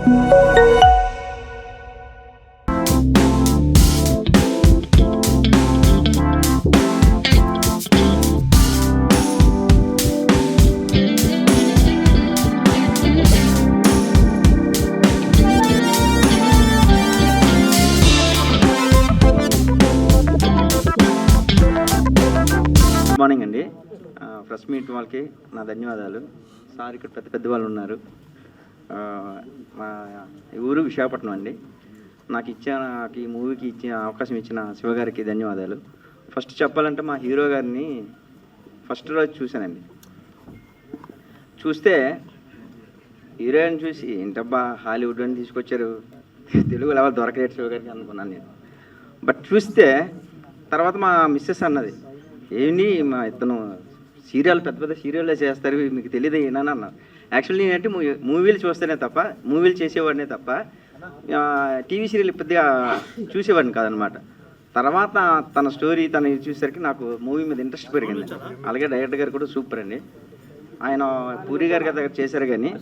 Morning అండి. Press meet వాళ్ళకి నా ధన్యవాదాలు. సార్ ఇక్కడ పెద్ద వాళ్ళు ఉన్నారు. మా ఊరు విశాఖపట్నం అండి. నాకు ఈ మూవీకి ఇచ్చిన అవకాశం ఇచ్చిన శివగారికి ధన్యవాదాలు. ఫస్ట్ చెప్పాలంటే మా హీరో గారిని ఫస్ట్ రోజు చూశానండి. చూస్తే హీరోయిన్ చూసి ఏంటబ్బా హాలీవుడ్ అని తీసుకొచ్చారు, తెలుగు లెవెల్ దొరకలేదు శివగారికి అనుకున్నాను నేను. బట్ చూస్తే తర్వాత మా మిస్సెస్ అన్నది, ఏంటి మా ఇతను సీరియల్ పెద్ద సీరియల్లో చేస్తారు, మీకు తెలియదు ఏనా అన్నారు. యాక్చువల్లీ నేనంటే మూవీలు చూస్తేనే తప్ప, మూవీలు చేసేవాడినే తప్ప టీవీ సీరియల్ పెద్దగా చూసేవాడిని కాదనమాట. తర్వాత తన స్టోరీ తను చూసేసరికి నాకు మూవీ మీద ఇంట్రెస్ట్ పెరిగింది. అలాగే డైరెక్టర్ గారు కూడా సూపర్ అండి. ఆయన పూరి గారి కథ చేశారు, కానీ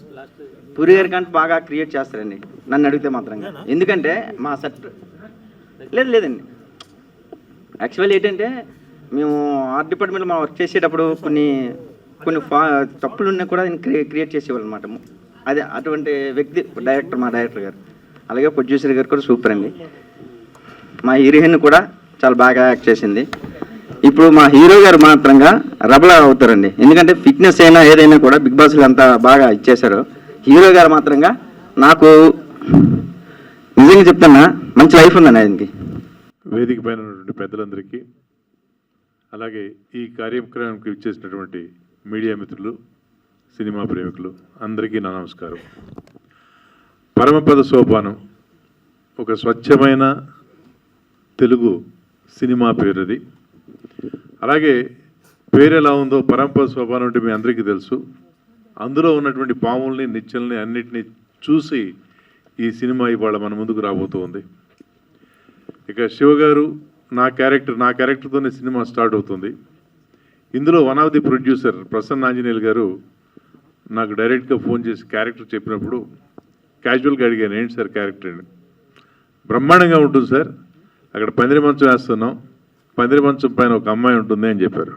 పూరి గారి కంటే బాగా క్రియేట్ చేస్తారండి నన్ను అడిగితే మాత్రంగా. ఎందుకంటే మా సెట్ లేదండి. యాక్చువల్లీ ఏంటంటే మేము ఆర్ట్ డిపార్ట్మెంట్లో మనం వర్క్ చేసేటప్పుడు కొన్ని తప్పులు ఉన్నా కూడా ఆయన క్రియేట్ చేసేవాళ్ళు అనమాట. అదే అటువంటి వ్యక్తి మా డైరెక్టర్ గారు. అలాగే ప్రొడ్యూసర్ గారు కూడా సూపర్ అండి. మా హీరోయిన్ కూడా చాలా బాగా యాక్ట్ చేసింది. ఇప్పుడు మా హీరో గారు మాత్రంగా రెబల్ అవుతారండి. ఎందుకంటే ఫిట్నెస్ అయినా ఏదైనా కూడా బిగ్ బాస్లో అంతా బాగా ఇచ్చేశారు. హీరో గారు మాత్రంగా నాకు నిజంగా చెప్తున్నా మంచి లైఫ్ ఉందండి ఆయనకి. వేదిక పైన ఉన్నటువంటి పెద్దలందరికీ, అలాగే ఈ కార్యక్రమానికి ఇచ్చేసినటువంటి మీడియా మిత్రులు, సినిమా ప్రేమికులు అందరికీ నా నమస్కారం. పరమపద సోపానం ఒక స్వచ్ఛమైన తెలుగు సినిమా పేరుది. అలాగే పేరు ఎలా ఉందో పరమపద సోపానం అంటే మీ అందరికీ తెలుసు. అందులో ఉన్నటువంటి పాముల్ని నిత్యల్ని అన్నిటినీ చూసి ఈ సినిమా ఇవాళ మన ముందుకు రాబోతుంది. ఇక శివగారు నా క్యారెక్టర్తోనే సినిమా స్టార్ట్ అవుతుంది. ఇందులో one of the producer Prasanna Anjaneyulu గారు నాకు డైరెక్ట్గా ఫోన్ చేసి క్యారెక్టర్ చెప్పినప్పుడు క్యాజువల్గా అడిగాను, ఏంటి సార్ క్యారెక్టర్ అండి. బ్రహ్మాండంగా ఉంటుంది సార్, అక్కడ పందిరి మంచం వేస్తున్నాం, పందిరి మంచం పైన ఒక అమ్మాయి ఉంటుంది అని చెప్పారు.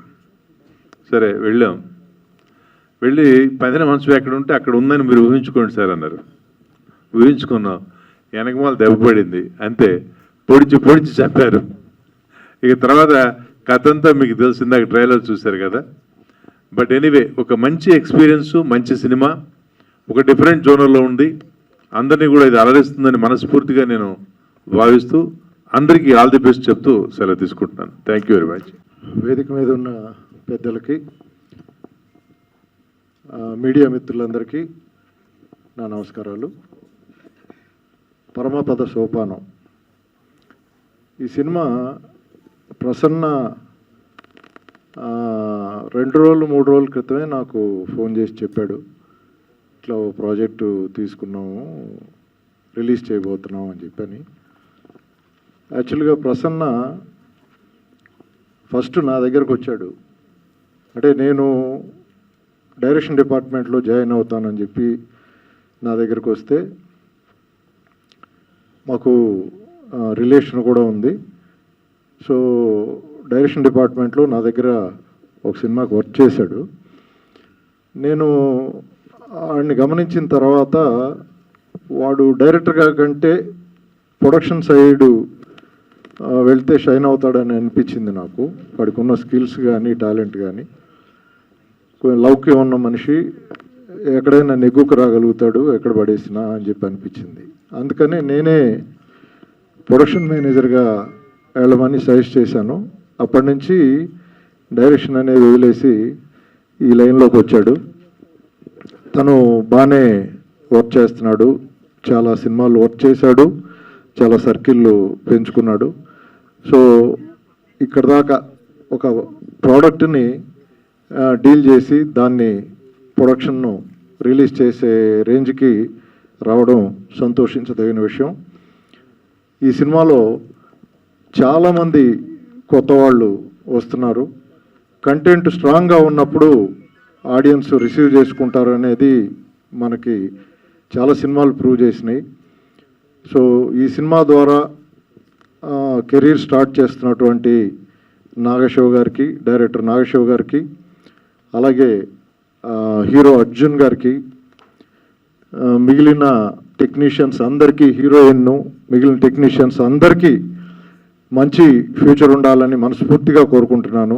సరే వెళ్ళి పందిరి మంచం ఎక్కడ ఉంటే అక్కడ ఉందని మీరు ఊహించుకోండి సార్ అన్నారు. ఊహించుకున్నాం, వెనకమాల దెబ్బ పడింది, అంతే పొడిచి చెప్పారు. ఇక తర్వాత కథ అంతా మీకు తెలిసిందాక ట్రైలర్ చూశారు కదా. బట్ ఎనీవే ఒక మంచి ఎక్స్పీరియన్స్, మంచి సినిమా, ఒక డిఫరెంట్ జోనర్లో ఉంది. అందరినీ కూడా ఇది అలరిస్తుందని మనస్ఫూర్తిగా నేను భావిస్తూ అందరికీ ఆల్ ది బెస్ట్ చెప్తూ సెలవు తీసుకుంటున్నాను. Thank you very much. వేదిక మీద ఉన్న పెద్దలకి, మీడియా మిత్రులందరికీ నా నమస్కారాలు. పరమపద సోపానం ఈ సినిమా ప్రసన్న 2 రోజులు 3 రోజుల క్రితమే నాకు ఫోన్ చేసి చెప్పాడు, ఇట్లా ఓ ప్రాజెక్టు తీసుకున్నాము, రిలీజ్ చేయబోతున్నాం అని చెప్పని. యాక్చువల్గా ప్రసన్న ఫస్ట్ నా దగ్గరకు వచ్చాడు. అంటే నేను డైరెక్షన్ డిపార్ట్మెంట్లో జాయిన్ అవుతానని చెప్పి నా దగ్గరకు వస్తే, మాకు రిలేషన్ కూడా ఉంది. సో డైరెక్షన్ డిపార్ట్మెంట్లో నా దగ్గర ఒక సినిమాకి వర్క్ చేశాడు. నేను వాడిని గమనించిన తర్వాత వాడు డైరెక్టర్గా కంటే ప్రొడక్షన్ సైడు వెళ్తే షైన్ అవుతాడని అనిపించింది నాకు. వాడికి ఉన్న స్కిల్స్ కానీ టాలెంట్ కానీ, లౌక్యం ఉన్న మనిషి, ఎక్కడైనా నెగ్గుకు రాగలుగుతాడు ఎక్కడ పడేసినా అని చెప్పి అనిపించింది. అందుకని నేనే ప్రొడక్షన్ మేనేజర్గా వెళ్ళమని సజెస్ట్ చేశాను. అప్పటి నుంచి డైరెక్షన్ అనేది వదిలేసి ఈ లైన్లోకి వచ్చాడు. తను బాగానే వర్క్ చేస్తున్నాడు, చాలా సినిమాలు వర్క్ చేశాడు, చాలా సర్కిళ్ళు పెంచుకున్నాడు. సో ఇక్కడ దాకా ఒక ప్రోడక్ట్ని డీల్ చేసి దాన్ని ప్రొడక్షన్ను రిలీజ్ చేసే రేంజ్కి రావడం సంతోషించదగిన విషయం. ఈ సినిమాలో చాలామంది కొత్త వాళ్ళు వస్తున్నారు. కంటెంట్ స్ట్రాంగ్గా ఉన్నప్పుడు ఆడియన్స్ రిసీవ్ చేసుకుంటారు అనేది మనకి చాలా సినిమాలు ప్రూవ్ చేసినాయి. సో ఈ సినిమా ద్వారా కెరీర్ స్టార్ట్ చేస్తున్నటువంటి నాగశివ గారికి, డైరెక్టర్ నాగశివ గారికి, అలాగే హీరో అర్జున్ గారికి, మిగిలిన టెక్నీషియన్స్ అందరికీ, హీరోయిన్ను మిగిలిన టెక్నీషియన్స్ అందరికీ మంచి ఫ్యూచర్ ఉండాలని మనస్ఫూర్తిగా కోరుకుంటున్నాను.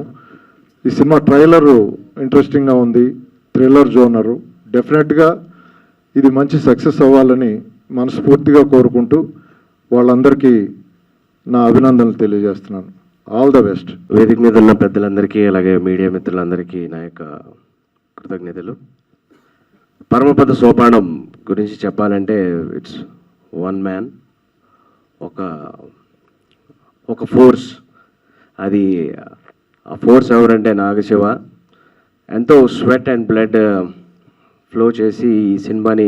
ఈ సినిమా ట్రైలరు ఇంట్రెస్టింగ్గా ఉంది, థ్రిల్లర్ జోనరు. డెఫినెట్గా ఇది మంచి సక్సెస్ అవ్వాలని మనస్ఫూర్తిగా కోరుకుంటూ వాళ్ళందరికీ నా అభినందనలు తెలియజేస్తున్నాను. All the best. వేదిక మీద ఉన్న పెద్దలందరికీ, అలాగే మీడియా మిత్రులందరికీ నా యొక్క కృతజ్ఞతలు. పరమపద సోపానం గురించి చెప్పాలంటే ఇట్స్ వన్ మ్యాన్, ఒక ఫోర్స్. అది ఆ ఫోర్స్ ఎవరంటే నాగశివ. ఎంతో స్వెట్ అండ్ బ్లడ్ ఫ్లో చేసి ఈ సినిమాని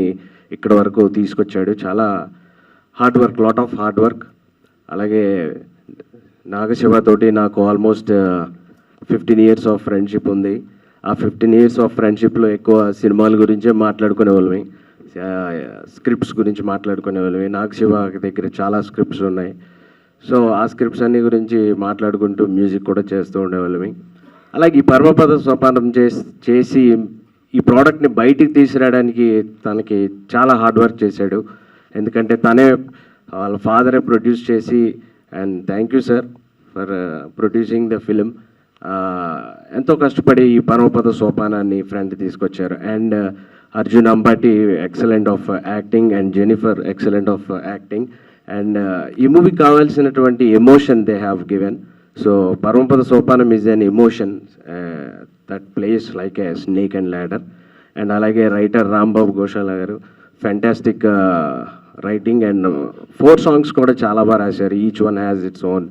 ఇక్కడ వరకు తీసుకొచ్చాడు. చాలా hard work, lot of hard work. అలాగే నాగశివ తోటి నాకు ఆల్మోస్ట్ 15 years ఆఫ్ ఫ్రెండ్షిప్ ఉంది. ఆ 15 years ఆఫ్ ఫ్రెండ్షిప్లో ఎక్కువ సినిమాల గురించే మాట్లాడుకునే వాళ్ళమి, స్క్రిప్ట్స్ గురించి మాట్లాడుకునే వాళ్ళమి. నాగశివ దగ్గర చాలా స్క్రిప్ట్స్ ఉన్నాయి. సో ఆ స్క్రిప్ట్స్ అన్ని గురించి మాట్లాడుకుంటూ మ్యూజిక్ కూడా చేస్తూ ఉండేవాళ్ళమి. అలాగే ఈ పరమపద సోపానం చేసి ఈ ప్రోడక్ట్ని బయటికి తీసుకురావడానికి తనకి చాలా హార్డ్ వర్క్ చేశాడు. ఎందుకంటే తనే వాళ్ళ ఫాదరే ప్రొడ్యూస్ చేసి, and thank you sir for producing the film. ఎంతో కష్టపడి ఈ పరమపద సోపానాన్ని ఫ్రంట్ తీసుకొచ్చారు. And Arjun Ambati excellent of acting, and Jennifer excellent of acting. And ఈ మూవీకి కావాల్సినటువంటి emotion they have given. So Paramapada Sopanam is an emotion that plays like a snake and ladder. And అలాగే రైటర్ రాంబాబు ఘోషాల గారు ఫ్యాంటాస్టిక్ రైటింగ్, అండ్ 4 songs కూడా చాలా బాగా రాశారు. Each one has its own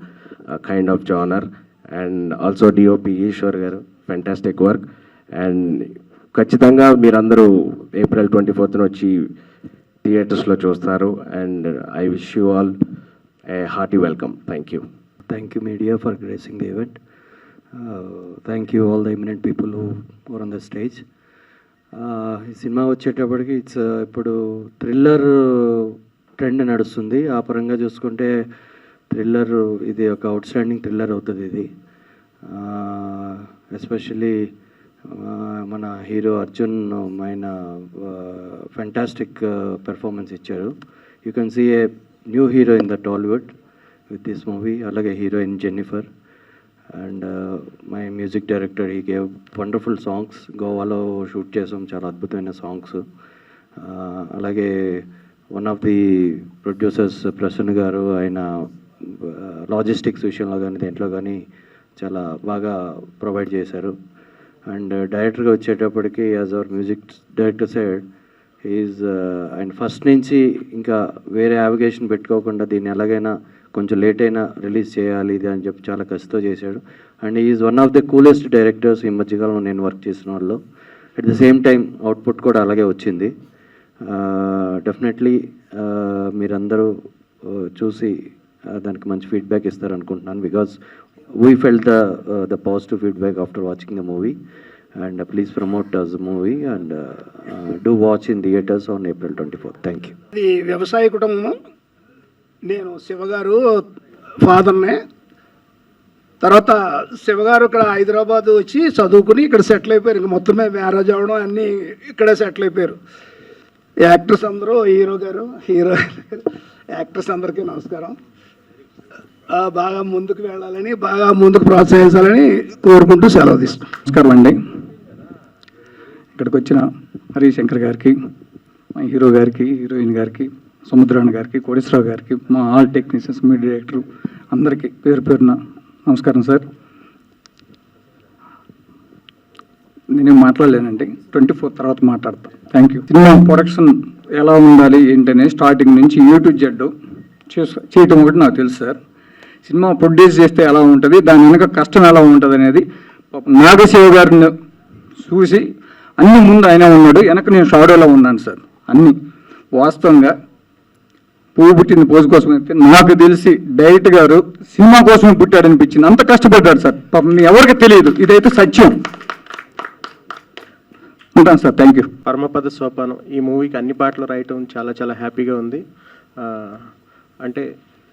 kind of genre. And also DOP Eeshwar గారు fantastic work. And ఖచ్చితంగా మీరందరూ April 24th వచ్చి థియేటర్స్లో చూస్తారు. And I wish you all A hearty welcome. Thank you. Thank you, media, for gracing the event. Thank you, all the eminent people who were on the stage. ఈ cinema వచ్చేటప్పటికి it's ఇప్పుడు thriller trend నడుస్తుంది. ఆ పరంగా చూసుకుంటే thriller ఇది ఒక out standing thriller అవుతుంది ఇది. ఎస్పెషల్లీ మన హీరో అర్జున్ ఆయన ఫ్యాంటాస్టిక్ పెర్ఫార్మెన్స్ ఇచ్చారు. You can see a new hero in the Tollywood with this movie. అలాగే heroine Jennifer and my music director, he gave wonderful songs. గోవాలో షూట్ చేసాం, చాలా అద్భుతమైన సాంగ్స్. అలాగే one of the producers Prasanna గారు, ఆయన లాజిస్టిక్స్ విషయంలో కానీ దేంట్లో కానీ చాలా బాగా ప్రొవైడ్ చేశారు. అండ్ డైరెక్టర్గా వచ్చేటప్పటికి as our music director side is ఆయన ఫస్ట్ నుంచి ఇంకా వేరే యావిగేషన్ పెట్టుకోకుండా దీన్ని ఎలాగైనా కొంచెం లేట్ అయినా రిలీజ్ చేయాలి ఇది అని చెప్పి చాలా కష్టంతో చేశాడు. And is one of the coolest directors ఈ మధ్యకాలంలో నేను వర్క్ చేసిన వాళ్ళు. At the same time output కూడా అలాగే వచ్చింది. డెఫినెట్లీ మీరందరూ చూసి దానికి మంచి ఫీడ్బ్యాక్ ఇస్తారనుకుంటున్నాను. Because we felt the positive feedback after watching the movie. And please promote us movie and do watch in theatres on April 24th. Thank you. ఇది వ్యవసాయ కుటుంబం. నేను శివగారు ఫాదర్నే. తర్వాత శివగారు ఇక్కడ హైదరాబాద్ వచ్చి చదువుకుని ఇక్కడ సెటిల్ అయిపోయారు. ఇంక మొత్తమే మ్యారేజ్ అవ్వడం అన్నీ ఇక్కడే సెటిల్ అయిపోయారు. యాక్టర్స్ అందరూ, హీరో గారు, యాక్టర్స్ అందరికీ నమస్కారం. బాగా ముందుకు వెళ్ళాలని, బాగా ముందుకు ప్రోత్సహించాలని కోరుకుంటూ సెలవు తీసుకుంటాం. నమస్కారం అండి. ఇక్కడికి వచ్చిన హరిశంకర్ గారికి, మా హీరో గారికి, హీరోయిన్ గారికి, సముద్రాన్ని గారికి, కోటేశ్వరరావు గారికి, మా ఆల్ టెక్నీషియన్స్, మీ డైరెక్టర్ అందరికీ పేరు పేరున నమస్కారం సార్. నేనేం మాట్లాడలేనండి, 24 తర్వాత మాట్లాడతాను. Thank you. సినిమా ప్రొడక్షన్ ఎలా ఉండాలి ఏంటనే స్టార్టింగ్ నుంచి A to Z చేయటం ఒకటి నాకు తెలుసు సార్. సినిమా ప్రొడ్యూస్ చేస్తే ఎలా ఉంటుంది, దాని వెనక కష్టం ఎలా ఉంటుంది అనేది నాగశివ గారిని చూసి అన్ని ముందు ఆయన ఉన్నాడు, వెనక నేను షాడోలో ఉన్నాను సార్. అన్ని వాస్తవంగా పువ్వు పుట్టింది పోజు కోసం అయితే నాకు తెలిసి డైరెక్ట్ గారు సినిమా కోసమే పుట్టాడు అనిపించింది. అంత కష్టపడ్డాడు సార్. పాపం ఎవరికి తెలియదు, ఇదైతే సత్యం. ఉంటాను సార్, థ్యాంక్ యూ. పరమపద సోపానం ఈ మూవీకి అన్ని పాటలు రాయటం చాలా చాలా హ్యాపీగా ఉంది. అంటే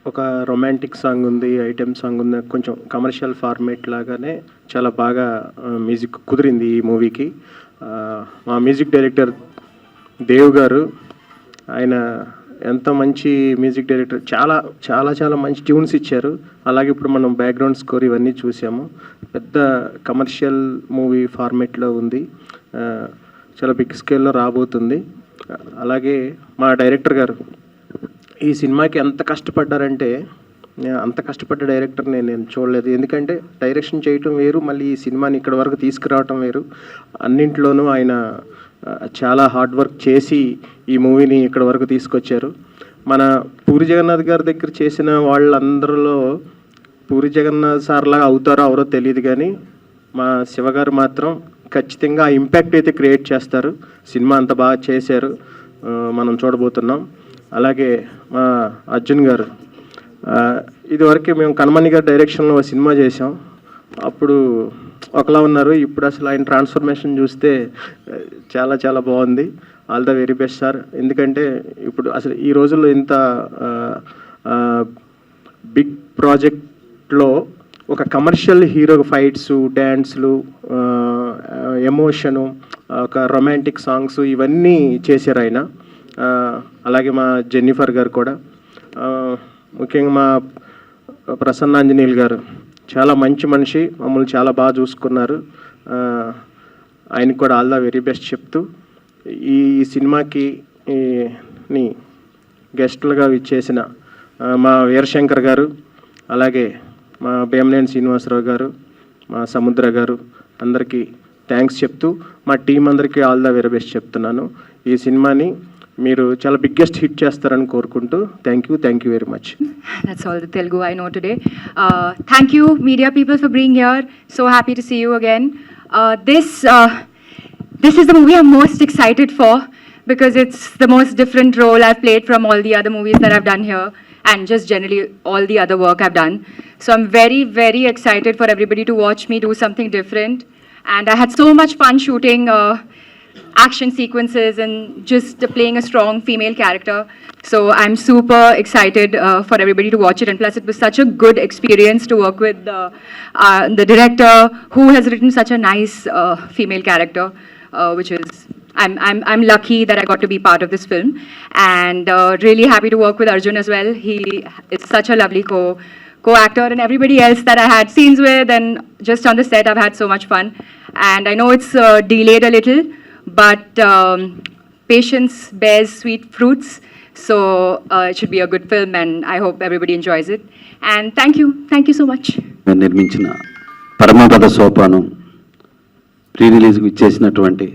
ఒక రొమాంటిక్ సాంగ్ ఉంది, ఐటెం సాంగ్ ఉంది, కొంచెం కమర్షియల్ ఫార్మేట్ లాగానే చాలా బాగా మ్యూజిక్ కుదిరింది ఈ మూవీకి. మా మ్యూజిక్ డైరెక్టర్ దేవ్ గారు, ఆయన ఎంత మంచి మ్యూజిక్ డైరెక్టర్, చాలా చాలా చాలా మంచి ట్యూన్స్ ఇచ్చారు. అలాగే ఇప్పుడు మనం బ్యాక్గ్రౌండ్ స్కోర్ ఇవన్నీ చూసాము. పెద్ద కమర్షియల్ మూవీ ఫార్మేట్లో ఉంది, చాలా బిగ్ స్కేల్లో రాబోతుంది. అలాగే మా డైరెక్టర్ గారు ఈ సినిమాకి ఎంత కష్టపడ్డారంటే, అంత కష్టపడ్డ డైరెక్టర్ నేను చూడలేదు. ఎందుకంటే డైరెక్షన్ చేయటం వేరు, మళ్ళీ ఈ సినిమాని ఇక్కడ వరకు తీసుకురావటం వేరు. అన్నింట్లోనూ ఆయన చాలా హార్డ్ వర్క్ చేసి ఈ మూవీని ఇక్కడ వరకు తీసుకొచ్చారు. మన పూరి జగన్నాథ్ గారి దగ్గర చేసిన వాళ్ళందరిలో పూరి జగన్నాథ్ సార్లాగా అవుతారో అవరో తెలియదు, కానీ మా శివగారు మాత్రం ఖచ్చితంగా ఆ ఇంపాక్ట్ అయితే క్రియేట్ చేస్తారు. సినిమా అంత బాగా చేశారు, మనం చూడబోతున్నాం. అలాగే మా అర్జున్ గారు, ఇదివరకు మేము కనమణి గారి డైరెక్షన్లో ఒక సినిమా చేసాం. అప్పుడు ఒకలా ఉన్నారు, ఇప్పుడు అసలు ఆయన ట్రాన్స్ఫర్మేషన్ చూస్తే చాలా చాలా బాగుంది. All the very best sir. ఎందుకంటే ఇప్పుడు అసలు ఈ రోజుల్లో ఇంత బిగ్ ప్రాజెక్ట్లో ఒక కమర్షియల్ హీరో ఫైట్స్, డ్యాన్స్లు, ఎమోషను, ఒక రొమాంటిక్ సాంగ్స్ ఇవన్నీ చేశారు ఆయన. అలాగే మా జెన్నిఫర్ గారు కూడా, ముఖ్యంగా మా ప్రసన్నాంజనేయులు గారు చాలా మంచి మనిషి, మమ్మల్ని చాలా బాగా చూసుకున్నారు. ఆయనకు కూడా ఆల్ ద వెరీ బెస్ట్ చెప్తూ, ఈ సినిమాకి గెస్టులుగా ఇచ్చేసిన మా వీరశంకర్ గారు, అలాగే మా భీమనేని శ్రీనివాసరావు గారు, మా సముద్ర గారు, అందరికీ థ్యాంక్స్ చెప్తూ మా టీం అందరికీ ఆల్ ద వెరీ బెస్ట్ చెప్తున్నాను. ఈ సినిమాని మీరు చాలా బిగ్గెస్ట్ హిట్ చేస్తారని కోరుకుంటూ thank you very much. That's all the Telugu I know today. Thank you, media people, for being here. So happy to see you again. This is the movie I'm most excited for because it's the most different role I've played from all the other movies that I've done here and just generally all the other work I've done. So I'm very, very excited for everybody to watch me do something different. And I had so much fun shooting action sequences and just playing a strong female character. So I'm super excited for everybody to watch it. And plus it was such a good experience to work with the director who has written such a nice female character, which is, I'm lucky that I got to be part of this film. And really happy to work with Arjun as well. He is such a lovely co-actor, and everybody else that I had scenes with, and just on the set I've had so much fun. And I know it's delayed a little, but patience bears sweet fruits, so it should be a good film, and I hope everybody enjoys it. And thank you so much. నిర్మించిన పరమపద సోపానం pre రిలీజ్కి ఇచ్చేసినటువంటి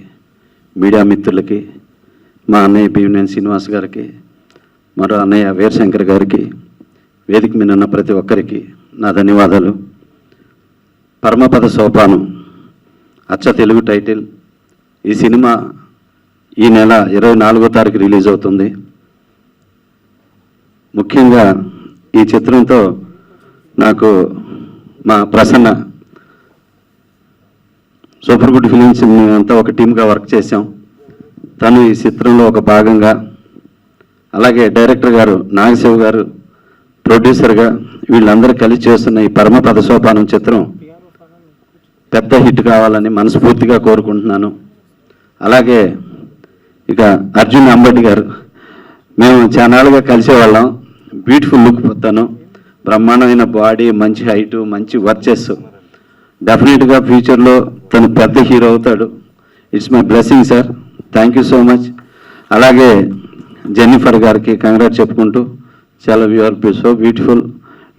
media మిత్రులకి, మా అన్నయ్య భీమనేని శ్రీనివాస్ గారికి, మరో అన్నయ్య వీరశంకర్ గారికి, వేదిక మీద ఉన్న ప్రతి ఒక్కరికి నా ధన్యవాదాలు. పరమపద సోపానం అచ్చ తెలుగు టైటిల్. ఈ సినిమా ఈ నెల 24వ తారీఖు రిలీజ్ అవుతుంది. ముఖ్యంగా ఈ చిత్రంతో నాకు మా ప్రసన్న సూపర్ గుడ్ ఫిలిమ్స్ అంతా ఒక టీమ్గా వర్క్ చేసాం. తను ఈ చిత్రంలో ఒక భాగంగా, అలాగే డైరెక్టర్ గారు నాగశివ గారు ప్రొడ్యూసర్గా, వీళ్ళందరూ కలిసి చేస్తున్న ఈ పరమపద సోపానం చిత్రం పెద్ద హిట్ కావాలని మనస్ఫూర్తిగా కోరుకుంటున్నాను. అలాగే ఇక అర్జున్ అంబటి గారు, మేము చాలాగా కలిసేవాళ్ళం. బ్యూటిఫుల్ లుక్ పోతాను, బ్రహ్మాండమైన బాడీ, మంచి హైటు, మంచి వర్చెస్. డెఫినెట్గా ఫ్యూచర్లో తను పెద్ద హీరో అవుతాడు. It's my blessing sir, thank you so much. అలాగే జెన్నిఫర్ గారికి కంగ్రాట్స్ చెప్పుకుంటూ, చాలా సో బ్యూటిఫుల్,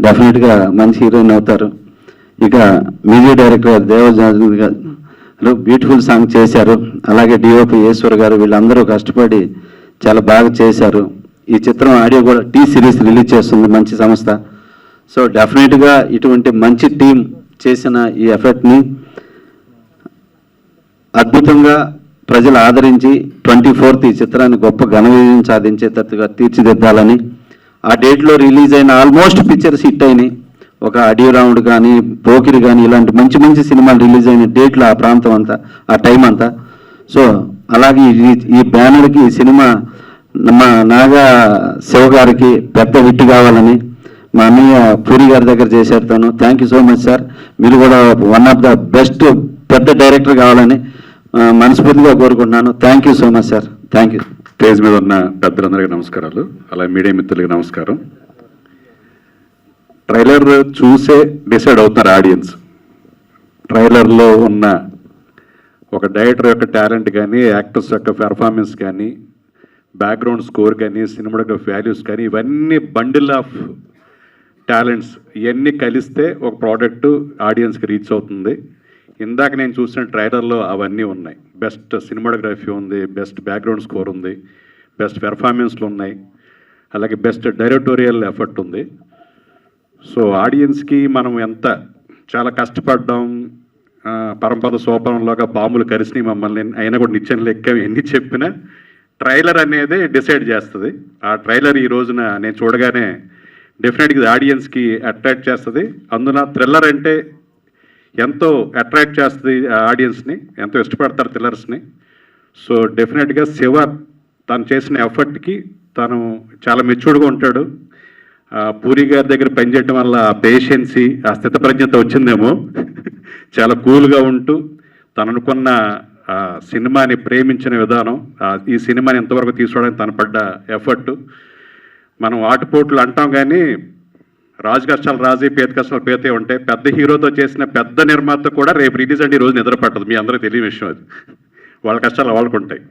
డెఫినెట్గా మంచి హీరోయిన్ అవుతారు. ఇక మ్యూజిక్ డైరెక్టర్ దేవజాజు గారు బ్యూటిఫుల్ సాంగ్ చేశారు. అలాగే డిఓపి ఈశ్వర్ గారు, వీళ్ళందరూ కష్టపడి చాలా బాగా చేశారు. ఈ చిత్రం ఆడియో కూడా టీ సిరీస్ రిలీజ్ చేస్తుంది మంచి సంస్థ. సో డెఫినెట్గా ఇటువంటి మంచి టీం చేసిన ఈ ఎఫర్ట్ని అద్భుతంగా ప్రజలు ఆదరించి 24th ఈ చిత్రాన్ని గొప్ప ఘన విజయం సాధించేటట్టుగా తీర్చిదిద్దాలని. ఆ డేట్లో రిలీజ్ అయిన ఆల్మోస్ట్ పిక్చర్స్ హిట్ అయినాయి. ఒక ఆడియో రౌండ్ కానీ, పోకిరి కానీ, ఇలాంటి మంచి మంచి సినిమాలు రిలీజ్ అయిన డేట్లు ఆ ప్రాంతం అంతా, ఆ టైం అంతా. సో అలాగే ఈ బ్యానర్కి ఈ సినిమా మా నాగా శివ గారికి పెద్ద హిట్ కావాలని మా అన్నయ్య పూరి గారి దగ్గర చేశారు తను. Thank you so much sir. మీరు కూడా వన్ ఆఫ్ ద బెస్ట్ పెద్ద డైరెక్టర్ కావాలని మనస్ఫూర్తిగా కోరుకుంటున్నాను. Thank you so much sir. Thank you. Stage మీద ఉన్న పెద్దలందరికీ నమస్కారాలు, అలాగే మీడియా మిత్రులకి నమస్కారం. ట్రైలర్ చూసే డిసైడ్ అవుతున్నారు ఆడియన్స్. ట్రైలర్లో ఉన్న ఒక డైరెక్టర్ యొక్క టాలెంట్ కానీ, యాక్టర్స్ యొక్క పెర్ఫార్మెన్స్ కానీ, బ్యాక్గ్రౌండ్ స్కోర్ కానీ, సినిమాటోగ్రఫీ వాల్యూస్ కానీ, ఇవన్నీ బండిల్ ఆఫ్ టాలెంట్స్ ఇవన్నీ కలిస్తే ఒక ప్రోడక్ట్ ఆడియన్స్కి రీచ్ అవుతుంది. ఇందాక నేను చూసిన ట్రైలర్లో అవన్నీ ఉన్నాయి. బెస్ట్ సినిమాటోగ్రఫీ ఉంది, బెస్ట్ బ్యాక్గ్రౌండ్ స్కోర్ ఉంది, బెస్ట్ పెర్ఫార్మెన్స్లు ఉన్నాయి, అలాగే బెస్ట్ డైరెక్టోరియల్ ఎఫర్ట్ ఉంది. సో ఆడియన్స్కి మనం ఎంత చాలా కష్టపడ్డాం, పరంపద సోపనంలోగా బాంబులు కరిసినాయి మమ్మల్ని, అయినా కూడా నిత్యం లెక్క ఎన్ని చెప్పినా ట్రైలర్ అనేది డిసైడ్ చేస్తుంది. ఆ ట్రైలర్ ఈ రోజున నేను చూడగానే డెఫినెట్గా ఆడియన్స్కి అట్రాక్ట్ చేస్తుంది. అందున థ్రిల్లర్ అంటే ఎంతో అట్రాక్ట్ చేస్తుంది ఆడియన్స్ని, ఎంతో ఇష్టపడతారు థ్రిల్లర్స్ని. సో డెఫినెట్గా శివ తను చేసిన ఎఫర్ట్కి తను చాలా మెచ్యూర్డ్గా ఉంటాడు. పూరి గారి దగ్గర పనిచేయడం వల్ల ఆ పేషెన్సీ, ఆ స్థితప్రజ్ఞత వచ్చిందేమో. చాలా కూల్గా ఉంటూ తను అనుకున్న సినిమాని ప్రేమించిన విధానం, ఈ సినిమాని ఎంతవరకు తీసుకోవడానికి తను పడ్డ ఎఫర్ట్. మనం ఆటుపోట్లు అంటాం కానీ రాజు కష్టాలు రాజే, పేద కష్టాలు పేతే ఉంటాయి. పెద్ద హీరోతో చేసిన పెద్ద నిర్మాత కూడా రేపు రిలీజ్ అంటే ఈ రోజు నిద్ర పట్టదు. మీ అందరికీ తెలియని విషయం అది. వాళ్ళ కష్టాలు వాళ్ళకు ఉంటాయి.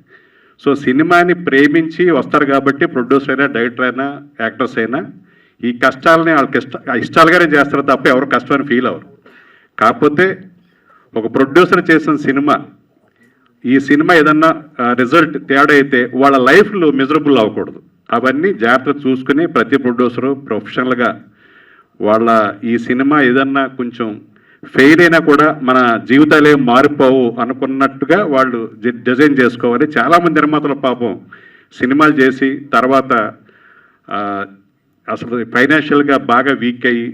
సో సినిమాని ప్రేమించి వస్తారు కాబట్టి ప్రొడ్యూసర్ అయినా, డైరెక్టర్ అయినా, యాక్టర్స్ అయినా ఈ కష్టాలని వాళ్ళకి ఇష్టాలుగానే చేస్తారు తప్ప ఎవరు కష్టమని ఫీల్ అవ్వరు. కాకపోతే ఒక ప్రొడ్యూసర్ చేసిన సినిమా, ఈ సినిమా ఏదన్నా రిజల్ట్ తేడా అయితే వాళ్ళ లైఫ్లో మిజరబుల్ అవ్వకూడదు. అవన్నీ జాగ్రత్తగా చూసుకుని ప్రతి ప్రొడ్యూసరు ప్రొఫెషనల్గా వాళ్ళ ఈ సినిమా ఏదన్నా కొంచెం ఫెయిల్ అయినా కూడా మన జీవితాలు ఏం మారిపోవు అనుకున్నట్టుగా వాళ్ళు డిజైన్ చేసుకోవాలి. చాలామంది నిర్మాతలు పాపం సినిమాలు చేసి తర్వాత అసలు ఫైనాన్షియల్గా బాగా వీక్ అయ్యి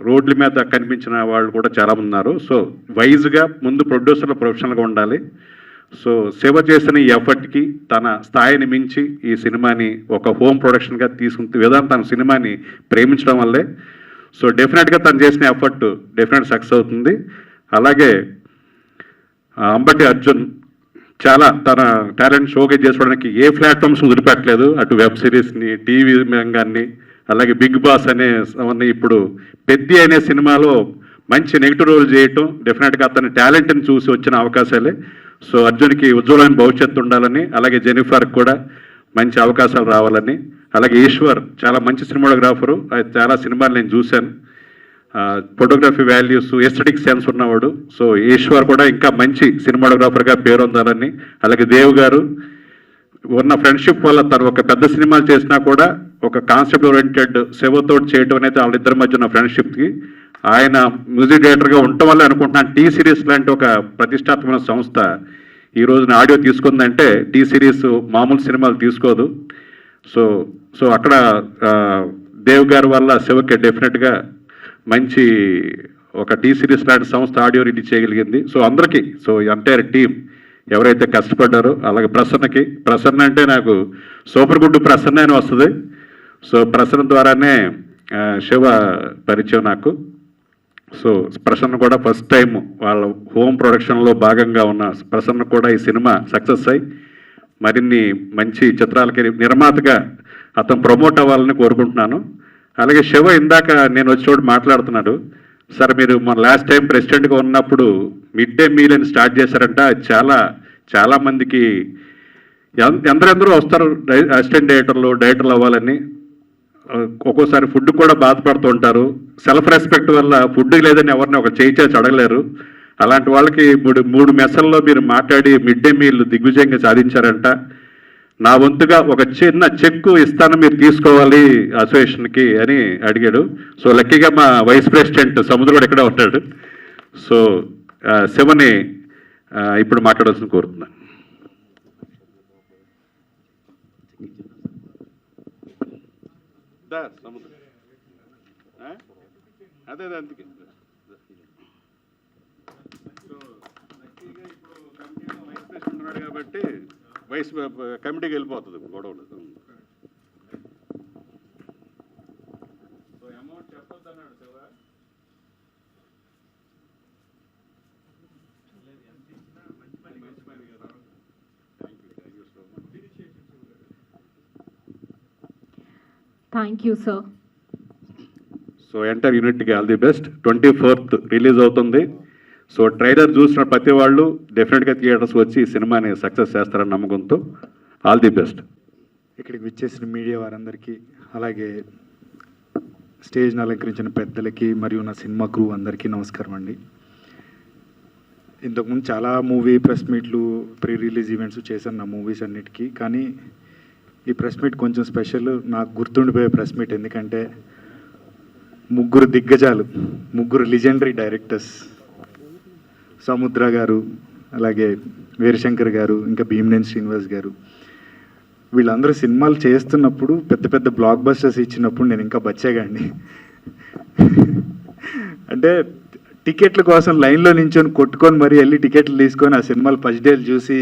రోడ్ల మీద కనిపించిన వాళ్ళు కూడా చాలామంది ఉన్నారు. సో వైజ్గా ముందు ప్రొడ్యూసర్లు ప్రొఫెషనల్గా ఉండాలి. సో శివ చేసిన ఈ ఎఫర్ట్కి తన స్థాయిని మించి ఈ సినిమాని ఒక హోమ్ ప్రొడక్షన్గా తీసుకున్న విధానం తన సినిమాని ప్రేమించడం వల్లే. సో డెఫినెట్గా తను చేసిన ఎఫర్ట్ డెఫినెట్ సక్సెస్ అవుతుంది. అలాగే అంబటి అర్జున్ చాలా తన టాలెంట్ షోకేజ్ చేసుకోవడానికి ఏ ప్లాట్ఫామ్స్ వదిలిపెట్టలేదు. అటు వెబ్ సిరీస్ని, టీవీ రంగాన్ని, అలాగే బిగ్ బాస్ అనే ఇప్పుడు పెద్ది అనే సినిమాలో మంచి నెగిటివ్ రోల్ చేయటం డెఫినెట్గా అతని టాలెంట్ని చూసి వచ్చిన అవకాశాలే. సో అర్జున్కి ఉజ్వలమైన భవిష్యత్తు ఉండాలని, అలాగే జెనిఫర్కి కూడా మంచి అవకాశాలు రావాలని, అలాగే ఈశ్వర్ చాలా మంచి సినిమాటోగ్రాఫరు, చాలా సినిమాలు నేను చూశాను. ఫోటోగ్రఫీ వాల్యూస్, ఎస్థెటిక్ సెన్స్ ఉన్నవాడు. సో ఈశ్వర్ కూడా ఇంకా మంచి సినిమాటోగ్రాఫర్గా పేరు పొందాలని, అలాగే దేవ్ గారు ఉన్న ఫ్రెండ్షిప్ వల్ల తను ఒక పెద్ద సినిమాలు చేసినా కూడా ఒక కాన్సెప్ట్ ఓరియంటెడ్ శివతో చేయటం అనేది వాళ్ళిద్దరి మధ్య ఉన్న ఫ్రెండ్షిప్కి ఆయన మ్యూజిక్ డైరెక్టర్గా ఉండటం వల్ల అనుకుంటున్నాను టీ సిరీస్ లాంటి ఒక ప్రతిష్టాత్మక సంస్థ ఈ రోజున ఆడియో తీసుకుందంటే టీ సిరీస్ మామూలు సినిమాలు తీసుకోదు. సో అక్కడ దేవ్ గారి వల్ల శివకి డెఫినెట్గా మంచి ఒక టీ సిరీస్ లాంటి సంస్థ ఆడియో రిలీజ్ చేయగలిగింది. సో అందరికీ, సో ఎంటైర్ టీం ఎవరైతే కష్టపడ్డారో, అలాగే ప్రసన్న అంటే నాకు సూపర్ గుడ్ ప్రసన్న అని వస్తుంది. సో ప్రసన్న ద్వారానే శివ పరిచయం నాకు. సో ప్రసన్న కూడా ఫస్ట్ టైం వాళ్ళ హోమ్ ప్రొడక్షన్లో భాగంగా ఉన్న ప్రసన్న కూడా ఈ సినిమా సక్సెస్ అయ్యి మరిన్ని మంచి చిత్రాలకి నిర్మాతగా అతను ప్రమోట్ అవ్వాలని కోరుకుంటున్నాను. అలాగే శివ ఇందాక నేను వచ్చి మాట్లాడుతున్నాడు, సార్ మీరు మన లాస్ట్ టైం ప్రెసిడెంట్గా ఉన్నప్పుడు మిడ్ డే మీల్ అని స్టార్ట్ చేశారంట. చాలా మందికి ఎందరెందరూ వస్తారు అసిస్టెంట్ డైరెక్టర్లు అవ్వాలని. ఒక్కోసారి ఫుడ్ కూడా బాధపడుతూ ఉంటారు. సెల్ఫ్ రెస్పెక్ట్ వల్ల ఫుడ్ లేదని ఎవరిని ఒక చేయి అడగలేరు. అలాంటి వాళ్ళకి మూడు మెసల్లో మీరు మాట్లాడి మిడ్ డే మీల్ దిగ్విజయంగా సాధించారంట. నా వంతుగా ఒక చిన్న చెక్కు ఇస్తాను, మీరు తీసుకోవాలి అసోసియేషన్కి అని అడిగాడు. సో లక్కీగా మా వైస్ ప్రెసిడెంట్ సముద్రం కూడా ఇక్కడే ఉంటాడు. సో శివని ఇప్పుడు మాట్లాడాల్సిన కోరుతున్నాను. అదే అందుకే సో లక్కీగా ఇప్పుడు తీసుకుంటున్నాడు కాబట్టి వైస్ కమిటీకి వెళ్ళిపోతుంది గొడవలు. సో అమౌంట్ చెప్పొద్దన్నాడు శివ. మంచి పని కదా. Thank you so much. Thank you, sir. So entire యూనిట్కి all the best. 24th release అవుతుంది. సో ట్రైలర్ చూసిన ప్రతి వాళ్ళు డెఫినెట్గా థియేటర్స్ వచ్చి ఈ సినిమాని సక్సెస్ చేస్తారని నమ్మకంతో ఆల్ ది బెస్ట్. ఇక్కడికి విచ్చేసిన మీడియా వారందరికీ, అలాగే స్టేజ్ని అలంకరించిన పెద్దలకి మరియు నా సినిమా క్రూ అందరికీ నమస్కారం అండి. ఇంతకుముందు చాలా మూవీ ప్రెస్ మీట్లు, ప్రీ రిలీజ్ ఈవెంట్స్ చేశాను నా మూవీస్ అన్నిటికీ. కానీ ఈ ప్రెస్ మీట్ కొంచెం స్పెషల్, నాకు గుర్తుండిపోయే ప్రెస్ మీట్. ఎందుకంటే ముగ్గురు దిగ్గజాలు, ముగ్గురు లిజెండరీ డైరెక్టర్స్, సముద్ర గారు, అలాగే వీరశంకర్ గారు, ఇంకా భీమనేని శ్రీనివాస్ గారు, వీళ్ళందరూ సినిమాలు చేస్తున్నప్పుడు పెద్ద పెద్ద బ్లాక్ బస్టర్స్ ఇచ్చినప్పుడు నేను ఇంకా బచ్చేగాండి. అంటే టికెట్ల కోసం లైన్లో నించొని కొట్టుకొని మరీ వెళ్ళి టికెట్లు తీసుకొని ఆ సినిమాలు ఫస్ట్ డేలు చూసి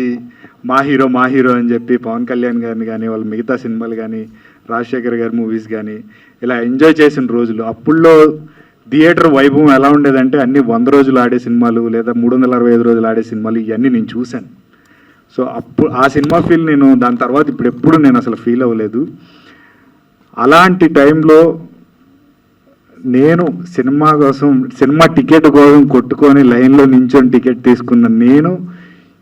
మా హీరో అని చెప్పి పవన్ కళ్యాణ్ గారిని కానీ వాళ్ళ మిగతా సినిమాలు కానీ రాజశేఖర్ గారి మూవీస్ కానీ ఇలా ఎంజాయ్ చేసిన రోజులు. అప్పుల్లో థియేటర్ వైభవం ఎలా ఉండేదంటే అన్ని 100 రోజులు ఆడే సినిమాలు లేదా 365 రోజులు ఆడే సినిమాలు ఇవన్నీ నేను చూశాను. సో అప్పుడు ఆ సినిమా ఫీల్ నేను దాని తర్వాత ఇప్పుడు ఎప్పుడు నేను అసలు ఫీల్ అవ్వలేదు. అలాంటి టైంలో నేను సినిమా టికెట్ కోసం కొట్టుకొని లైన్లో నించొని టికెట్ తీసుకున్న నేను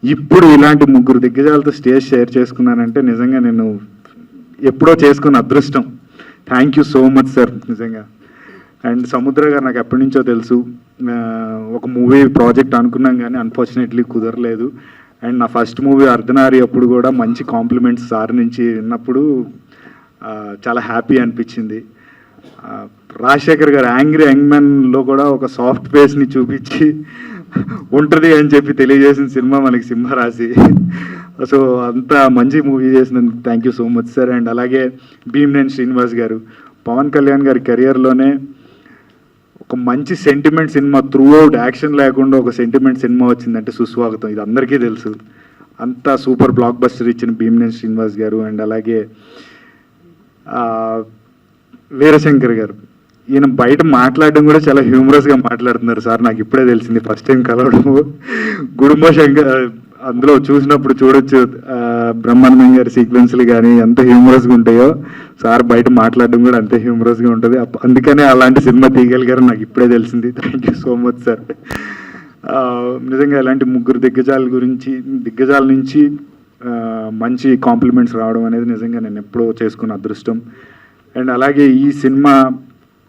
ఇప్పుడు ఇలాంటి ముగ్గురు దిగ్గజాలతో స్టేజ్ షేర్ చేసుకున్నానంటే నిజంగా నేను ఎప్పుడో చేసుకున్న అదృష్టం. Thank you so much sir నిజంగా. అండ్ సముద్ర గారు నాకు ఎప్పటి నుంచో తెలుసు. ఒక మూవీ ప్రాజెక్ట్ అనుకున్నాం కానీ అన్ఫార్చునేట్లీ కుదరలేదు. అండ్ నా ఫస్ట్ మూవీ అర్ధనారి అప్పుడు కూడా మంచి కాంప్లిమెంట్స్ సార్ నుంచి విన్నప్పుడు చాలా హ్యాపీ అనిపించింది. రాజశేఖర్ గారు యాంగ్రీ యంగ్మ్యాన్లో కూడా ఒక సాఫ్ట్ ఫేస్ని చూపించి ఉంటుంది అని చెప్పి తెలియజేసిన సినిమా మనకి సింహరాశి. సో అంత మంచి మూవీ చేసినందుకు thank you so much sir. And అలాగే భీమనేని శ్రీనివాస్ గారు, పవన్ కళ్యాణ్ గారి కెరియర్లోనే ఒక మంచి sentiment cinema, through out action లేకుండా ఒక సెంటిమెంట్ సినిమా వచ్చిందంటే సుస్వాగతం. ఇది అందరికీ తెలుసు. అంత సూపర్ బ్లాక్ బస్టర్ ఇచ్చిన భీమనేని శ్రీనివాస్ గారు. అండ్ అలాగే వీరశంకర్ గారు, ఈయన బయట మాట్లాడడం కూడా చాలా హ్యూమరస్గా మాట్లాడుతున్నారు సార్. నాకు ఇప్పుడే తెలిసింది ఫస్ట్ టైం కలవడము. గుడుంబ శంకర్ అందులో చూసినప్పుడు చూడొచ్చు బ్రహ్మానందం గారి సీక్వెన్స్లు కానీ ఎంత హ్యూమరస్గా ఉంటాయో, సార్ బయట మాట్లాడడం కూడా అంతే హ్యూమరస్గా ఉంటుంది. అందుకనే అలాంటి సినిమా తీయగలిగారు నాకు ఇప్పుడే తెలిసింది. Thank you so much sir. నిజంగా ఇలాంటి ముగ్గురు దిగ్గజాల నుంచి మంచి కాంప్లిమెంట్స్ రావడం అనేది నిజంగా నేను ఎప్పుడో చేసుకున్న అదృష్టం. అండ్ అలాగే ఈ సినిమా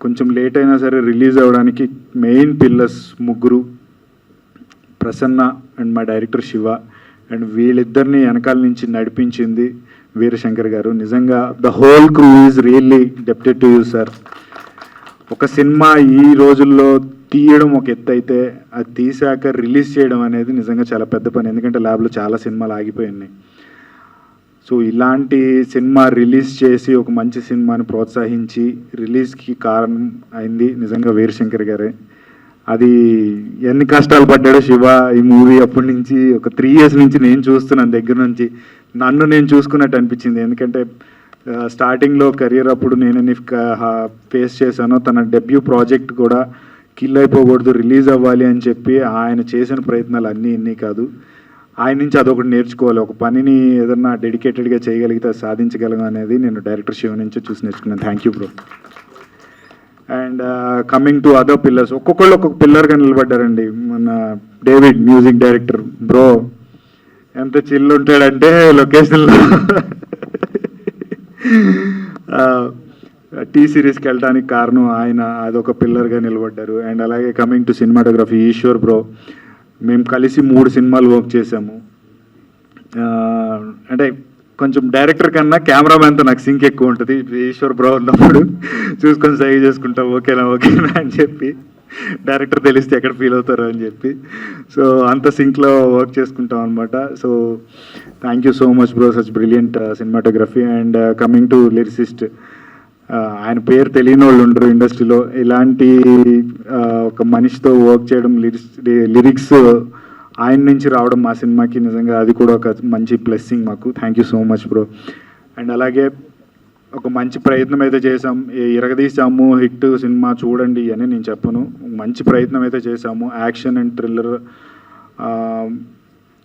కొంచెం లేట్ అయినా సరే రిలీజ్ అవ్వడానికి మెయిన్ పిల్లర్స్ ముగ్గురు, ప్రసన్న అండ్ మా డైరెక్టర్ శివ. అండ్ వీళ్ళిద్దరిని వెనకాల నుంచి నడిపించింది వీరశంకర్ గారు. నిజంగా the whole crew is really డెప్టెడ్ టు యూ సార్. ఒక సినిమా ఈ రోజుల్లో తీయడం ఒక ఎత్తు అయితే అది తీసాక రిలీజ్ చేయడం అనేది నిజంగా చాలా పెద్ద పని. ఎందుకంటే ల్యాబ్లో చాలా సినిమాలు ఆగిపోయినాయి. సో ఇలాంటి సినిమా రిలీజ్ చేసి ఒక మంచి సినిమాని ప్రోత్సహించి రిలీజ్కి కారణం అయింది నిజంగా వీరశంకర్ గారే. అది ఎన్ని కష్టాలు పడ్డాడో శివ ఈ మూవీ అప్పటి నుంచి ఒక 3 years నుంచి నేను చూస్తున్నాను దగ్గర నుంచి. నన్ను నేను చూసుకున్నట్టు అనిపించింది. ఎందుకంటే స్టార్టింగ్లో కెరియర్ అప్పుడు నేను ఫేస్ చేశాను. తన డెబ్యూ ప్రాజెక్ట్ కూడా కిల్ అయిపోకూడదు, రిలీజ్ అవ్వాలి అని చెప్పి ఆయన చేసిన ప్రయత్నాలు అన్నీ కాదు. ఆయన నుంచి అదొకటి నేర్చుకోవాలి. ఒక పనిని ఏదన్నా డెడికేటెడ్గా చేయగలిగితే సాధించగలం అనేది నేను డైరెక్టర్ శివ నుంచి చూసి నేర్చుకున్నాను. Thank you bro. And coming to other pillars, ఒక్కొక్కళ్ళు ఒక్కొక్క పిల్లర్గా నిలబడ్డారండి. మన డేవిడ్ మ్యూజిక్ డైరెక్టర్ బ్రో ఎంత చిల్లు ఉంటాడంటే లొకేషన్లో టీ సిరీస్కి వెళ్ళడానికి కారణం ఆయన, అదొక పిల్లర్గా నిలబడ్డారు. అండ్ అలాగే coming to cinematography Eeshwar bro, మేము కలిసి 3 సినిమాలు వర్క్ చేసాము. అంటే కొంచెం డైరెక్టర్ కన్నా కెమెరామ్యాన్తో నాకు సింక్ ఎక్కువ ఉంటుంది. ఈశ్వర్ బ్రో ఉన్నప్పుడు చూసుకొని సైజ్ చేసుకుంటాం, ఓకేనా అని చెప్పి. డైరెక్టర్ తెలిస్తే ఎక్కడ ఫీల్ అవుతారో అని చెప్పి. సో అంత సింక్లో వర్క్ చేసుకుంటాం అనమాట. So thank you so much bro, such brilliant cinematography. And coming to lyricist, ఆయన పేరు తెలియని వాళ్ళు ఉండరు ఇండస్ట్రీలో. ఇలాంటి ఒక మనిషితో వర్క్ చేయడం, లిరిక్స్ ఆయన నుంచి రావడం మా సినిమాకి నిజంగా అది కూడా ఒక మంచి బ్లెస్సింగ్ మాకు. Thank you so much bro. And అలాగే ఒక మంచి ప్రయత్నం అయితే చేసాం. ఇరగదీసాము హిట్ సినిమా చూడండి అని నేను చెప్పను. మంచి ప్రయత్నం అయితే చేసాము. యాక్షన్ అండ్ థ్రిల్లర్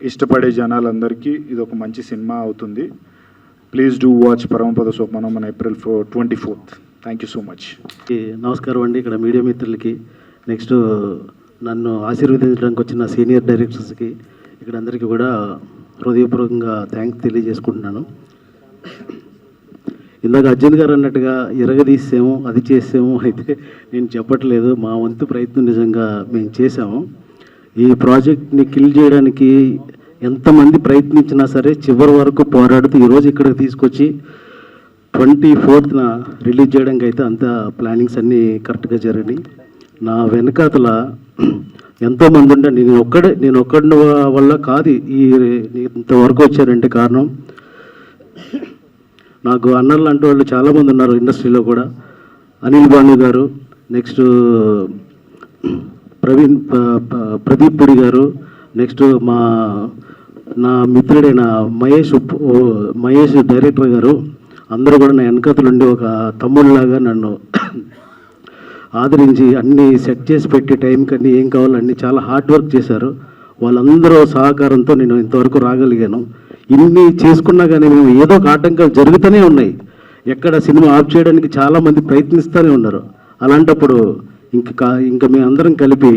ఇష్టపడే జనాలందరికీ ఇది ఒక మంచి సినిమా అవుతుంది. ప్లీజ్ డూ వాచ్ పరమపద సోపానం మన April 24th. Thank you so much. నమస్కారం అండి. ఇక్కడ మీడియా మిత్రులకి, నెక్స్ట్ నన్ను ఆశీర్వదించడానికి వచ్చిన సీనియర్ డైరెక్టర్స్కి, ఇక్కడ అందరికీ కూడా హృదయపూర్వకంగా థ్యాంక్స్ తెలియజేసుకుంటున్నాను. ఇందాక అర్జున్ గారు అన్నట్టుగా ఇరగదీసాము, అది చేసాము అయితే నేను చెప్పట్లేదు. మా వంతు ప్రయత్నం నిజంగా మేము చేసాము. ఈ ప్రాజెక్ట్ని కిల్ చేయడానికి ఎంతమంది ప్రయత్నించినా సరే చివరి వరకు పోరాడుతూ ఈరోజు ఇక్కడికి తీసుకొచ్చి 24th రిలీజ్ చేయడానికి అయితే అంత ప్లానింగ్స్ అన్నీ కరెక్ట్గా జరిగినాయి. నా వెనకాతల ఎంతోమంది ఉంటే నేను ఒక్కడి వల్ల కాదు ఈ ఇంతవరకు వచ్చారంటే కారణం నాకు అన్నలు లాంటి వాళ్ళు చాలామంది ఉన్నారు ఇండస్ట్రీలో కూడా. అనిల్ భాను గారు, నెక్స్ట్ ప్రదీప్ పుడి గారు, నెక్స్ట్ నా మిత్రుడైన మహేష్ డైరెక్టర్ గారు, అందరూ కూడా నా వెనకతలుండి ఒక తమ్ముళ్ళలాగా నన్ను ఆదరించి అన్నీ సెట్ చేసి పెట్టి టైంకి అన్నీ ఏం కావాలో అన్నీ చాలా హార్డ్ వర్క్ చేశారు. వాళ్ళందరూ సహకారంతో నేను ఇంతవరకు రాగలిగాను. ఇన్ని చేసుకున్నా కానీ మేము ఏదో ఒక ఆటంకాలు జరుగుతూనే ఉన్నాయి. ఎక్కడ సినిమా ఆఫ్ చేయడానికి చాలామంది ప్రయత్నిస్తూనే ఉన్నారు. అలాంటప్పుడు ఇంకా మేము అందరం కలిపి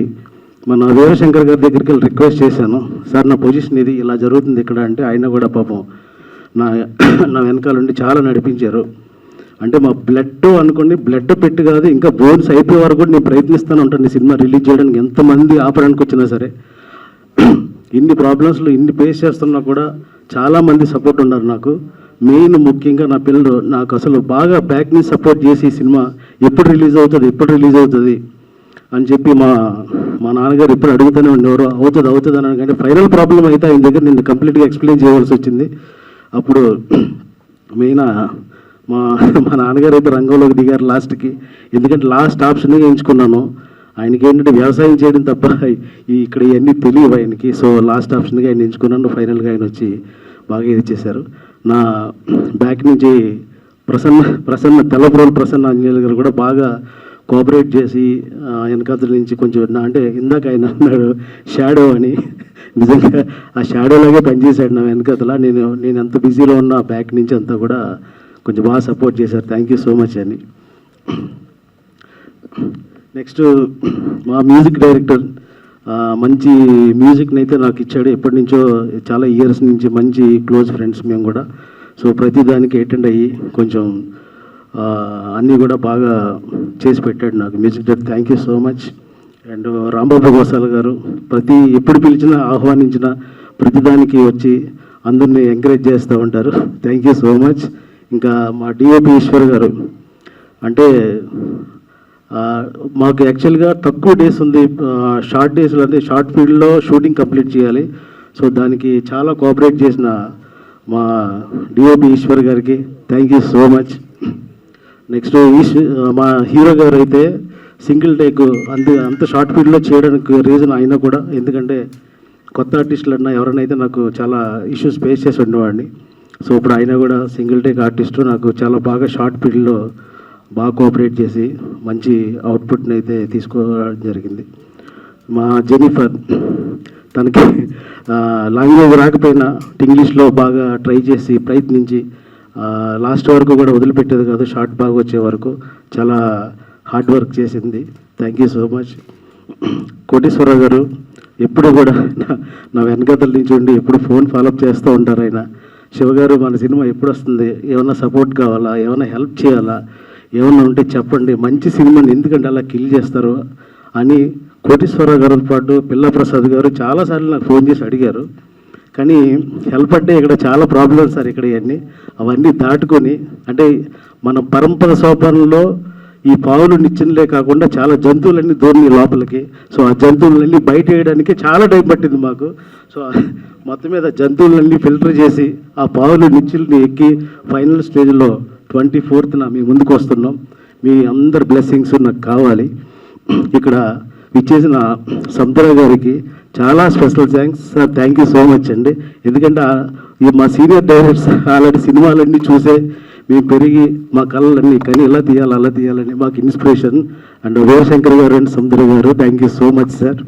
మన వీరశంకర్ గారి దగ్గరికి వెళ్ళి రిక్వెస్ట్ చేశాను, సార్ నా పొజిషన్ ఇది ఇలా జరుగుతుంది ఇక్కడ అంటే ఆయన కూడా పాపం నా వెనకాలండి చాలా నడిపించారు. అంటే మా బ్లడ్ అనుకోండి, బ్లడ్ పెట్టి కాదు ఇంకా బోన్స్ అయిపోయే వరకు కూడా నేను ప్రయత్నిస్తూనే ఉంటాను ఈ సినిమా రిలీజ్ చేయడానికి. ఎంతమంది ఆపడానికి వచ్చినా సరే, ఇన్ని ప్రాబ్లమ్స్లో ఇన్ని ఫేస్ చేస్తున్నా కూడా చాలామంది సపోర్ట్ ఉన్నారు నాకు. మెయిన్ ముఖ్యంగా నా పిల్లలు నాకు అసలు బాగా బ్యాక్ నుంచి సపోర్ట్ చేసి ఈ సినిమా ఎప్పుడు రిలీజ్ అవుతుంది అని చెప్పి మా నాన్నగారు ఎప్పుడు అడుగుతూనే ఉండేవారు, అవుతుంది అని. కానీ ఫైనల్ ప్రాబ్లం అయితే ఆయన దగ్గర నేను కంప్లీట్గా ఎక్స్ప్లెయిన్ చేయవలసి వచ్చింది. అప్పుడు మెయిన్ మా నాన్నగారు అయితే రంగంలోకి దిగారు లాస్ట్కి. ఎందుకంటే లాస్ట్ ఆప్షన్గా ఎంచుకున్నాను. ఆయనకి ఏంటంటే వ్యవసాయం చేయడం తప్ప ఇక్కడ ఇవన్నీ తెలియవు ఆయనకి. సో లాస్ట్ ఆప్షన్గా ఆయన ఎంచుకున్నాను. ఫైనల్గా ఆయన వచ్చి బాగా ఇది చేశారు. నా బ్యాక్ నుంచి ప్రసన్న తెల్లప్రోలు ప్రసన్న ఆంజనేయులు గారు కూడా బాగా కోఆపరేట్ చేసి వెనకాతల నుంచి కొంచెం అంటే ఇందాక ఆయన అన్నాడు షాడో అని, నిజంగా ఆ షాడోలాగే పనిచేశాడు నా వెనకాతల. నేను ఎంత బిజీలో ఉన్నా బ్యాక్ నుంచి అంతా కూడా కొంచెం బాగా సపోర్ట్ చేశారు. థ్యాంక్ యూ సో మచ్ అని. నెక్స్ట్ మా మ్యూజిక్ డైరెక్టర్ మంచి మ్యూజిక్ని అయితే నాకు ఇచ్చాడు. ఎప్పటి నుంచో చాలా ఇయర్స్ నుంచి మంచి క్లోజ్ ఫ్రెండ్స్ మేము కూడా. సో ప్రతి దానికి అటెండ్ అయ్యి కొంచెం అన్నీ కూడా బాగా చేసి పెట్టాడు నాకు music director. Thank you so much. And Rambabu Gosala గారు ఎప్పుడు పిలిచినా ఆహ్వానించిన ప్రతిదానికి వచ్చి అందరినీ ఎంకరేజ్ చేస్తూ ఉంటారు. Thank you so much. ఇంకా మా డిఓపి ఈశ్వర్ గారు అంటే మాకు యాక్చువల్గా తక్కువ డేస్ ఉంది, షార్ట్ డేస్లో అంటే షార్ట్ ఫీల్డ్లో షూటింగ్ కంప్లీట్ చేయాలి. సో దానికి చాలా కోఆపరేట్ చేసిన మా డిఓపి ఈశ్వర్ గారికి thank you so much. Next మా హీరో గారు అయితే సింగిల్ టేక్ అంత షార్ట్ ఫీల్డ్లో చేయడానికి రీజన్ ఆయన కూడా. ఎందుకంటే కొత్త ఆర్టిస్టులు అన్నా ఎవరైనా నాకు చాలా ఇష్యూస్ ఫేస్ చేసి ఉండేవాడిని. సో ఇప్పుడు ఆయన కూడా సింగిల్ టేక్ ఆర్టిస్టు నాకు చాలా బాగా షార్ట్ ఫీల్డ్లో బాగా కోఆపరేట్ చేసి మంచి అవుట్పుట్ని అయితే తీసుకోవడం జరిగింది. మా జెనిఫర్ తనకి లాంగ్వేజ్ రాకపోయినా ఇంగ్లీష్లో బాగా ట్రై చేసి ప్రయత్నించి లాస్ట్ వరకు కూడా వదిలిపెట్టేది కాదు, షార్ట్ బాగా వచ్చే వరకు చాలా హార్డ్ వర్క్ చేసింది. Thank you so much. Koteswararao గారు ఎప్పుడు కూడా నా వెనకతల నుంచి ఉండి ఎప్పుడు ఫోన్ ఫాలోఅప్ చేస్తూ ఉంటారు ఆయన. శివగారు మన సినిమా ఎప్పుడు వస్తుంది, ఏమైనా సపోర్ట్ కావాలా, ఏమైనా హెల్ప్ చేయాలా, ఏమన్నా ఉంటే చెప్పండి, మంచి సినిమాని ఎందుకంటే అలా కిల్ చేస్తారు అని కోటేశ్వరరావు గారితో పాటు పిల్లప్రసాద్ గారు చాలాసార్లు నాకు ఫోన్ చేసి అడిగారు. కానీ హెల్ప్ అంటే ఇక్కడ చాలా ప్రాబ్లమ్స్ సార్ ఇక్కడ అవన్నీ దాటుకొని అంటే మన పరంపర సోపానంలో ఈ పావులు నిచ్చెనలే కాకుండా చాలా జంతువులన్నీ దూరిని లోపలికి. సో ఆ జంతువులన్నీ బయట వేయడానికి చాలా టైం పట్టింది మాకు. సో మొత్తం మీద జంతువులన్నీ ఫిల్టర్ చేసి ఆ పావులు నిచ్చెల్ని ఎక్కి ఫైనల్ స్టేజ్లో 24th మీ ముందుకు వస్తున్నాం. మీ అందరి బ్లెస్సింగ్స్ నాకు కావాలి. ఇక్కడ ఇచ్చేసిన సముద్ర గారికి చాలా special thanks sir. Thank you so much అండి. ఎందుకంటే ఈ మా సీనియర్ డైరెక్టర్స్ అలాంటి సినిమాలన్నీ చూసే మేము పెరిగి మా కళలన్నీ కానీ ఇలా తీయాలి అలా తీయాలని మాకు ఇన్స్పిరేషన్. అండ్ వీరశంకర్ గారు అండ్ సముద్ర గారు thank you so much sir.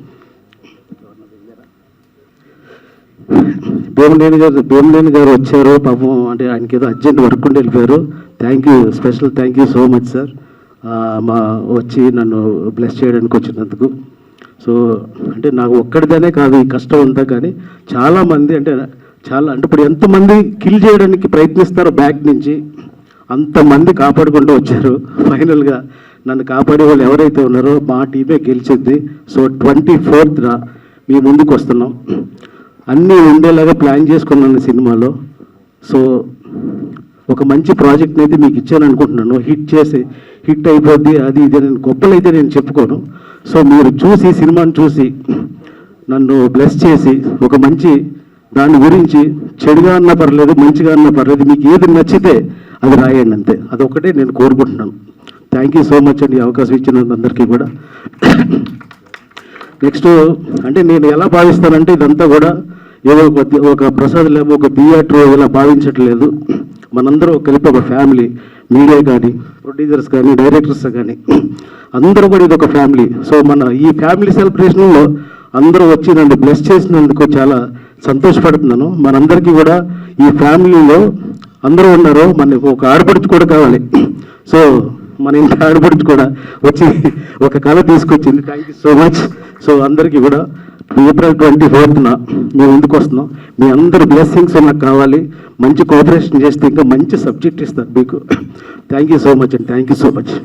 Bhimaleni గారు వచ్చారు పాపం, అంటే ఆయనకి ఏదో అర్జెంట్ వర్క్ ఉండి వెళ్ళిపోయారు. Thank you, special thank you so much sir. మా వచ్చి నన్ను బ్లెస్ చేయడానికి వచ్చినందుకు. సో అంటే నాకు ఒక్కడిదనే కాదు ఈ కష్టం అంతా, కానీ చాలామంది అంటే ఇప్పుడు ఎంతమంది కిల్ చేయడానికి ప్రయత్నిస్తారో బ్యాక్ నుంచి అంతమంది కాపాడుకుంటూ వచ్చారు. ఫైనల్గా నన్ను కాపాడే వాళ్ళు ఎవరైతే ఉన్నారో మా టీమే గెలిచింది. సో 24th మీ ముందుకు వస్తున్నాం. అన్నీ ఉండేలాగా ప్లాన్ చేసుకున్నాను సినిమాలో. సో ఒక మంచి ప్రాజెక్ట్ని అయితే మీకు ఇచ్చాను అనుకుంటున్నాను. హిట్ అయిపోద్ది అది ఇది నేను గొప్పలైతే నేను చెప్పుకోను. సో మీరు చూసి సినిమాని చూసి నన్ను బ్లెస్ చేసి ఒక మంచి దాని గురించి చెడుగా అన్నా పర్లేదు మంచిగా అన్నా పర్లేదు మీకు ఏది నచ్చితే అది రాయండి అంతే. అదొకటే నేను కోరుకుంటున్నాను. థ్యాంక్ యూ సో మచ్ అండి ఈ అవకాశం ఇచ్చినందుకు అందరికీ కూడా. నెక్స్ట్ అంటే నేను ఎలా భావిస్తానంటే ఇదంతా కూడా ఏదో ఒక ప్రసాద్ ల్యాబ్ ఒక థియేటర్ ఇలా భావించట్లేదు. మనందరం కలిపి ఒక ఫ్యామిలీ, మీడియా కానీ ప్రొడ్యూసర్స్ కానీ డైరెక్టర్స్ కానీ అందరూ కూడా ఇది ఒక ఫ్యామిలీ. సో మన ఈ ఫ్యామిలీ సెలబ్రేషన్లో అందరూ వచ్చి నన్ను బ్లెస్ చేసినందుకు చాలా సంతోషపడుతున్నాను. మనందరికీ కూడా ఈ ఫ్యామిలీలో అందరూ ఉన్నారు. మనకు ఒక ఆడపడుచు కూడా కావాలి. సో మన ఇంటి ఆడపడుచు కూడా వచ్చి ఒక కళ తీసుకొచ్చింది. Thank you so much. So అందరికీ కూడా April 24th మేము ముందుకు వస్తున్నాం. మీ అందరు బ్లెస్సింగ్స్ నాకు కావాలి. మంచి కోఆపరేషన్ చేస్తే ఇంకా మంచి సబ్జెక్ట్ ఇస్తారు మీకు. థ్యాంక్ యూ సో మచ్ అండి. Thank you so much.